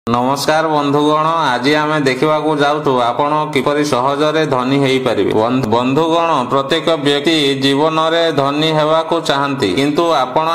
नमस्कार बंधुगण, आज आम देखा जाऊँ आपण किपरि सहजरे धनी हो पारे। बंधुगण, प्रत्येक व्यक्ति जीवन में धनी होगाकू चाहती, किंतु आपण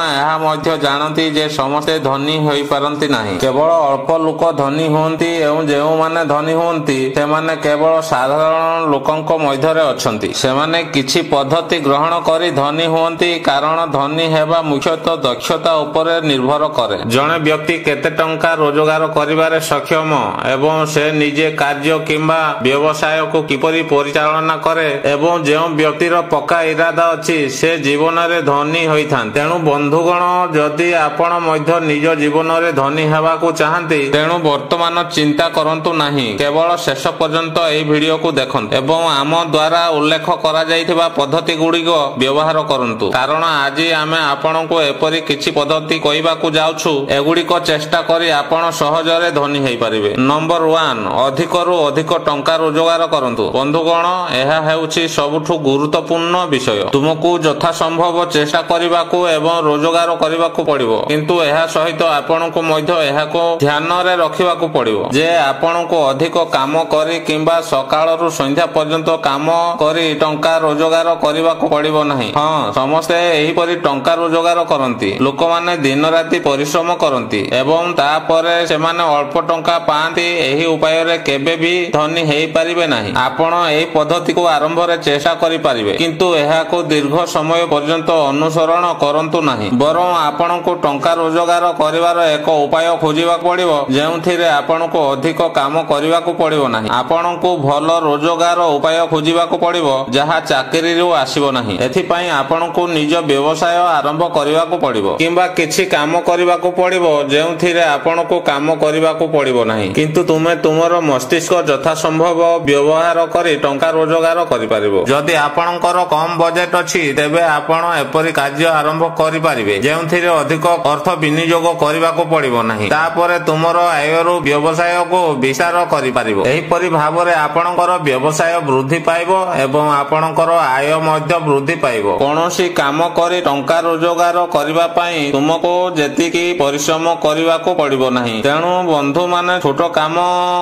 यह जानती जे समस्ते धनी हो पारती नहीं। केवल अल्प लोक धनी हुंती एवं जो माने धनी हुंती सेमाने केवल साधारण लोकंक मध्य अछंती। सेमाने किछि पद्धति ग्रहण करी धनी हुंती, कारण धनी हेबा मुख्यतः दक्षता उपरे निर्भर करे। जणे व्यक्ति केते टंका रोजगार करिबारे सक्षम एवं से निजे कार्य किंबा व्यवसाय को किपरि परिचालना करे एवं जो व्यक्तिर पक्का इरादा अछि से जीवन में धनी होइथान। तेणु बंधुगण, जदि आपण मध्य निज जीवन में धनी हेबाकू चाहती तेणु वर्तमान चिंता करंतु नाही, केवल शेष पर्यंत एही वीडियो को देखंतु एवं आम द्वारा उल्लेख करा जाइथिबा पद्धति गुड़िक व्यवहार करंतु, कारण आज आमे आपणको एपरि किछि पद्धति कहिबाकू जाउछु। एगुड़िक चेष्टा करी आपण सहजरे धनी हो पारे। नंबर 1, अधिकरू अधिक टंका रोजगार करंतु। बंधुगण, यह हेउछि सबुठु गुरुत्वपूर्ण विषय। तुमको यथा संभव चेष्टा करिबाकू एवं रोजगार करिबाकू पड़िबो, किंतु एहा सहित आपणको मध्य एहाको ध्यान रे रखिबाकू पड़िबो जे आपणको अधिक काम करी किंबा सकाळरू संध्या पर्यंत काम करी टंका रोजगार करिबाकू पड़िबो नाही। हां, समस्ते एही परि टंका रोजगार करंती। लोक माने दिन राति परिश्रम करंती एवं तापरे सेमाने अल्प टंका पाती। एही उपाय रे केबे भी धनी हेई पारिबे नाही। आपण एही पद्धति को आरंभ रे चेष्टा करि पारिबे, किंतु एहाको दीर्घ समय पर्यंत अनुसरण करंतु नाही। बरं आपणको टंका रोजगार करिवार एक उपाय खोजिबा पड़िबो जेउथिरे आपणको अधिक काम करिबाकू पड़िबो नाही। आपणको भल रोजगार उपाय खोजिबाकू पड़िबो जहा चाकरी रो आसीबो नाही। एथि पई आपणको निज व्यवसाय आरंभ करिबाकू पड़िबो किंबा किछि काम करिबाकू पड़िबो जेउथिरे आपणको काम करिबाकू पड़िबो नाही, किंतु तुमे तुमरो मस्तिष्क यथा संभव व्यवहार करी टंका रोजगार करि पारिबो। जदि आपणकर कम बजेट अछि तेबे आपण एपरि कार्य आरंभ करि पारिबे जेउथिरे अधिक अर्थ विनियोग करिबाकू पड़िबो नाही। तापरे तुमरो आयरो व्यवसाय को विस्तार करि पारिबो। एही परि भाबरे आपणकर व्यवसाय वृद्धि पाइबो एवं आपणकर आय मध्य वृद्धि पाइबो। कोनोसी काम करी टंका रोजगार करिबा पई तुमको जेतिकी परिश्रम करिबाकू पड़िबो नाही। तेणु बंधु माने छोट काम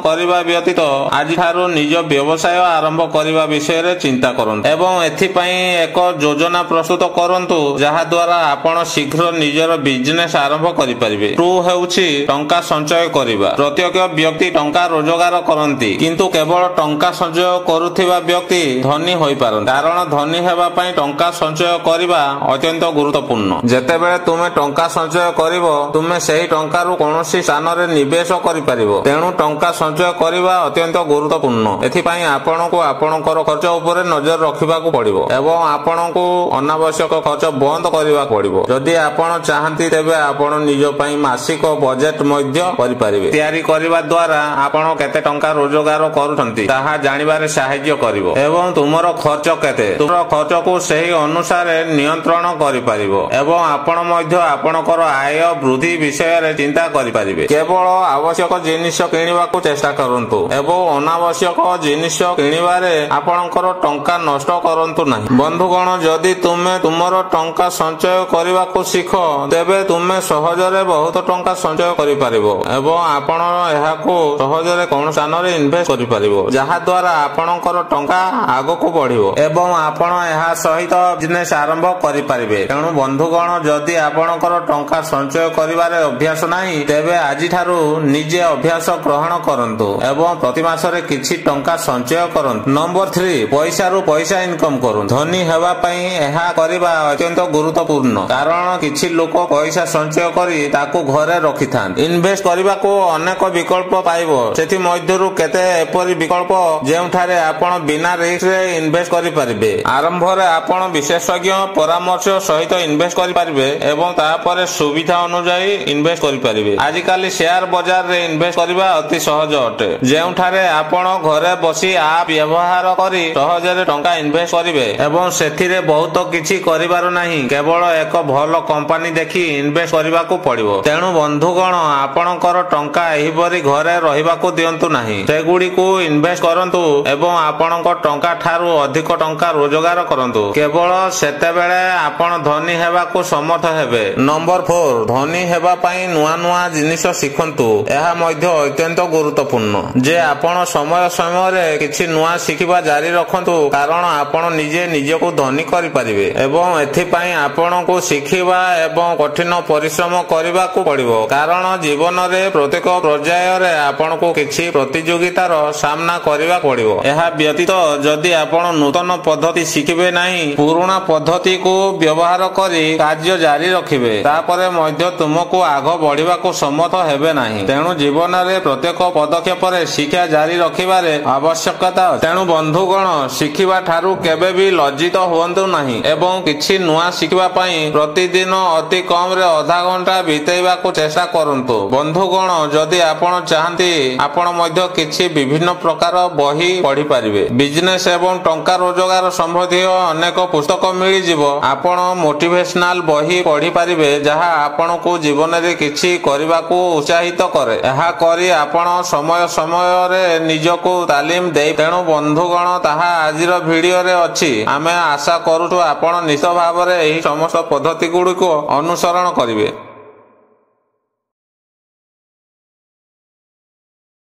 करिबा व्यतीत आज ठारू निज व्यवसाय आरंभ करिबा विषय रे चिंता करंतु एवं एथि पई एक योजना प्रस्तुत करंतु जहा द्वारा आपण शीघ्र निजर बिजनेस आरंभ करि परिबे। 2 हेउछि टंका संचय करिबा। प्रत्येक व्यक्ति टंका रोजगार करंती, किंतु केवल टंका संचय करुथिबा व्यक्ति धनी होई पारन, कारण धनी हेबा पई टंका संचय करिबा अत्यंत गुरुत्वपूर्ण। जेतेबेले तुमे टंका संचय करिवो तुमे सेही टंका रु कोनोसी स्थान रे निवेश करि परिबो। तेणु टंका संचय करिबा अत्यंत गुरुत्वपूर्ण। एथि पई आपणको आपणकर खर्च उपरे नजर रखिबाकू पड़िबो एवं आपणको अनावश्यक खर्च बंद करिबा पड़िबो। जदि आपण चाहंती तेबे आपण निज पई मासिक बजेट मध्य करि परिबे। तयारी करिबा द्वारा आपण केते टंका रोजगार करूछंती ताहा जानिबारे सहाय्य करिवो एवं तुमरो खर्च केते तुमरो खर्च को सही अनुसार नियंत्रण करि परिबो एवं आपण मध्य आपणकर आय वृद्धि विषय रे चिंता करि परिबे। केवल आवश्यक जिनिस किनिबाकू चेष्टा करंतु एवं अनावश्यक जिनिस किनिबारे आपणकर टंका नष्ट करंतु नाही। बंधुगण, जदि तुमे तुमरो टंका संचय करिबाकू शिख तेबे तुमे सहजरे बहुत टंका संचय करि परिबो एवं आपण एहाकू सहजरे कोन स्थान रे इन्वेस्ट करि परिबो जहा द्वारा आपणकर टंका आगको बढ़िबो एवं आपण एहा सहित बिजनेस आरंभ करि परिबे। तेणु बंधुगण, जदि आपणकर टंका संचय करिबारे अभ्यास नाही तेबे आजि ठारू निजे अभ्यास ग्रहण करंतु एवं प्रति मासरे किछि टंका संचय करंतु। नंबर 3, पैसा रु पैसा इनकम करंतु। धनी हेबा पई एहा करिबा अत्यंत गुरुत्वपूर्ण, कारण किछि लोक पैसा संचय करी ताकू घरे रखिथान। इन्वेस्ट करिबा को अनेक विकल्प पाइबो, सेथि मध्यरु केते एपरि विकल्प जेउठारे आपण बिना रिस्क रे इन्वेस्ट करि परिबे। आरंभ रे आपण विशेषज्ञ परामर्श सहित इन्वेस्ट करि परिबे एवं तापरे सुविधा अनुसार इन्वेस्ट करि परिबे। आजिकाली शेयर बाजार रे इन्वेस्ट करिबा अति सहज अटे, जेउठारे आपण घरे बसी आप व्यवहार करी सहजरे टंका इन्वेस्ट करिवे एवं सेथिरे बहुत किछि करिबार नाही, केवल एक भल कंपनी देखि इन्वेस्ट करिबाकू पड़िबो। तेणु बंधुगण, आपणकर टंका एही परि घरे रहिबाकू दियंतु नाही, सेगुडीकू इन्वेस्ट करंतु एवं आपणक टंका ठारू अधिक टंका रोजगार करंतु। केवल सेतेबेले आपण धनी हेबाकू समर्थ हेबे। नंबर 4, धनी हेबा पई नुआ नुआ जिनिस शिखंतु ଏହା ମଧ୍ୟ ଅତ୍ୟନ୍ତ ଗୁରୁତ୍ୱପୂର୍ଣ୍ଣ ଯେ ଆପଣ ସମୟ ସମୟରେ କିଛି ନୂଆ ଶିଖିବା ଜାରି ରଖନ୍ତୁ, କାରଣ ଆପଣ ନିଜେ ନିଜକୁ ଧନୀ କରିପାରିବେ ଏବଂ ଏଥିପାଇଁ ଆପଣଙ୍କୁ ଶିଖିବା ଏବଂ କଠିନ ପରିଶ୍ରମ କରିବାକୁ ପଡ଼ିବ, କାରଣ ଜୀବନରେ ପ୍ରତ୍ୟେକ ପର୍ଯ୍ୟାୟରେ ଆପଣଙ୍କୁ କିଛି ପ୍ରତିଯୋଗିତାର ସାମ୍ନା କରିବାକୁ ପଡ଼ିବ। ଏହା ବ୍ୟତୀତ ଯଦି ଆପଣ ନୂତନ ପଦ୍ଧତି ଶିଖିବେ ନାହିଁ, ପୁରୁଣା ପଦ୍ଧତିକୁ ବ୍ୟବହାର କରି କାର୍ଯ୍ୟ ଜାରି ରଖିବେ, ତାପରେ ମଧ୍ୟ ତୁମକୁ ଆଗ ବଢିବାକୁ ସମର୍ଥ ହେବେ ନାହିଁ। ତେଣୁ ଜୀବନରେ ପ୍ରତ୍ୟେକ ପଦକ୍ଷେପରେ ଶିକ୍ଷା ଜାରି ରଖିବାରେ ଆବଶ୍ୟକତା ଅଛି। ତେଣୁ ବନ୍ଧୁଗଣ, ଶିଖିବା ଠାରୁ କେବେ ବି ଲଜ୍ଜିତ ହୁଅନ୍ତୁ ନାହିଁ ଏବଂ କିଛି ନୂଆ ଶିଖିବା ପାଇଁ ପ୍ରତିଦିନ ଅତି କମରେ ଅଧା ଘଣ୍ଟା ବିତେଇବାକୁ ଚେଷ୍ଟା କରନ୍ତୁ। ବନ୍ଧୁଗଣ, ଯଦି ଆପଣ ଚାହାନ୍ତି, ଆପଣ ମଧ୍ୟ କିଛି ବିଭିନ୍ନ ପ୍ରକାର ବହି ପଢିପାରିବେ। ବିଜନେସ୍ ଏବଂ ଟଙ୍କା ରୋଜଗାର ସମ୍ବନ୍ଧୀୟ ଅନେକ ପୁସ୍ତକ ମିଳିଯିବ। ଆପଣ ମୋଟିଭେସନାଲ ବହି ପଢିପାରିବେ ଯାହା ଆପଣଙ୍କୁ ଜୀବନରେ କିଛି କରିବାକୁ ଉତ୍ସାହିତ କରେ। ଏହା କରି ଆପଣ ସମୟ ସମୟରେ ନିଜକୁ ତାଲିମ ଦେଇ। ତେଣୁ ବନ୍ଧୁଗଣ, ତାହା ଆଜିର ଭିଡିଓରେ ଅଛି। ଆମେ ଆଶା କରୁଛୁ ଆପଣ ନିଶ୍ଚିତ ଭାବରେ ଏହି ସମସ୍ତ ପଦ୍ଧତି ଗୁଡ଼ିକୁ ଅନୁସରଣ କରିବେ।